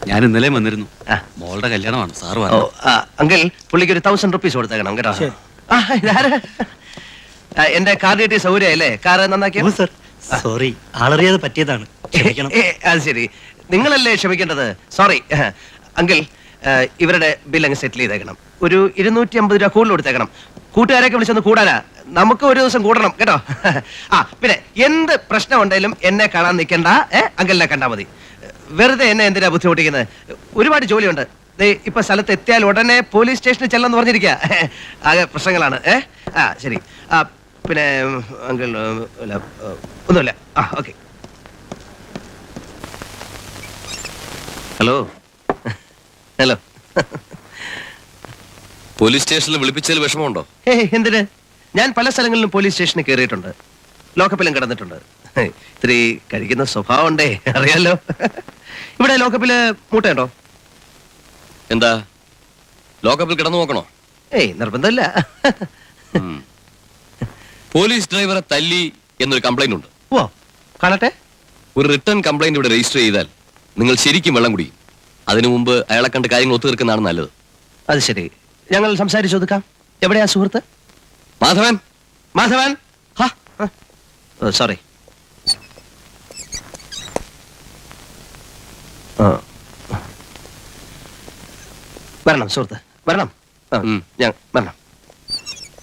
ഞാൻ ഇന്നലെ വന്നിരുന്നു. മോളുടെ കല്യാണമാണ് സാറ് പറഞ്ഞു. അങ്കിൾ പുള്ളിക്ക് ഒരു 1000 rupees കൊടുത്തേക്കണം കേട്ടോ. എന്റെ കാർ കിട്ടിയ സൗകര്യമല്ലേ? കാർ നന്നാക്കിയ സോറി, ആളറിയാതെ പറ്റിയതാണ്. അത് ശരി, നിങ്ങളല്ലേ ക്ഷമിക്കേണ്ടത്. സോറി അങ്കിൾ, ഇവരുടെ ബിൽ അങ്ങ് സെറ്റിൽ ചെയ്തേക്കണം. ഒരു 250 രൂപ കൂടുതൽ കൊടുത്തേക്കണം. കൂട്ടുകാരൊക്കെ വിളിച്ചൊന്ന് കൂടാനാ. നമുക്ക് ഒരു ദിവസം കൂടണം കേട്ടോ. പിന്നെ എന്ത് പ്രശ്നം ഉണ്ടെങ്കിലും എന്നെ കാണാൻ നിൽക്കണ്ട, അങ്കിളിനെ കണ്ടാ മതി. വെറുതെ എന്നെ എന്തിനാ ബുദ്ധിമുട്ടിക്കുന്നത്? ഒരുപാട് ജോലിയുണ്ട്. ഇപ്പൊ സ്ഥലത്ത് എത്തിയാൽ ഉടനെ പോലീസ് സ്റ്റേഷനിൽ ചെല്ലെന്ന് പറഞ്ഞിരിക്കുക. ആകെ പ്രശ്നങ്ങളാണ്. ശരി. പിന്നെ അങ്കിൾ ഒന്നുമില്ല. ഓക്കെ. Hello hello. പോലീസ് സ്റ്റേഷനിൽ വിളിപ്പിച്ചതിൽ വിഷമമുണ്ടോ? എന്തിന്? ഞാൻ പല സ്ഥലങ്ങളിലും പോലീസ് സ്റ്റേഷനിൽ കയറിയിട്ടുണ്ട്, ലോക്കപ്പിലും കിടന്നിട്ടുണ്ട്. ഇത്തിരി കഴിക്കുന്ന സ്വഭാവം ഉണ്ടേ, അറിയാലോ. ഇവിടെ ലോക്കപ്പില് മൂട്ടയുണ്ടോ? എന്താ, ലോക്കപ്പിൽ കിടന്നു നോക്കണോ? നിർബന്ധമില്ല. പോലീസ് ഡ്രൈവറെ തല്ലി എന്നൊരു കംപ്ലൈന്റ് ഉണ്ട്. ഓ, കാണട്ടെ. ഒരു റിട്ടേൺ കംപ്ലൈന്റ് ഇവിടെ രജിസ്റ്റർ ചെയ്താൽ നിങ്ങൾ ശരിക്കും വെള്ളം കുടിക്കും. അതിനു മുമ്പ് അയാളെ കണ്ട് കാര്യങ്ങൾ ഒത്തുതീർക്കുന്നതാണ് നല്ലത്. അത് ശരി, ഞങ്ങൾ സംസാരിച്ചൊതുക്കാം. എവിടെയാ സുഹൃത്ത്? മാധവൻ. മാധവൻ, സോറി. വരണം സുഹൃത്ത്, വരണം. ഞാൻ വരണം.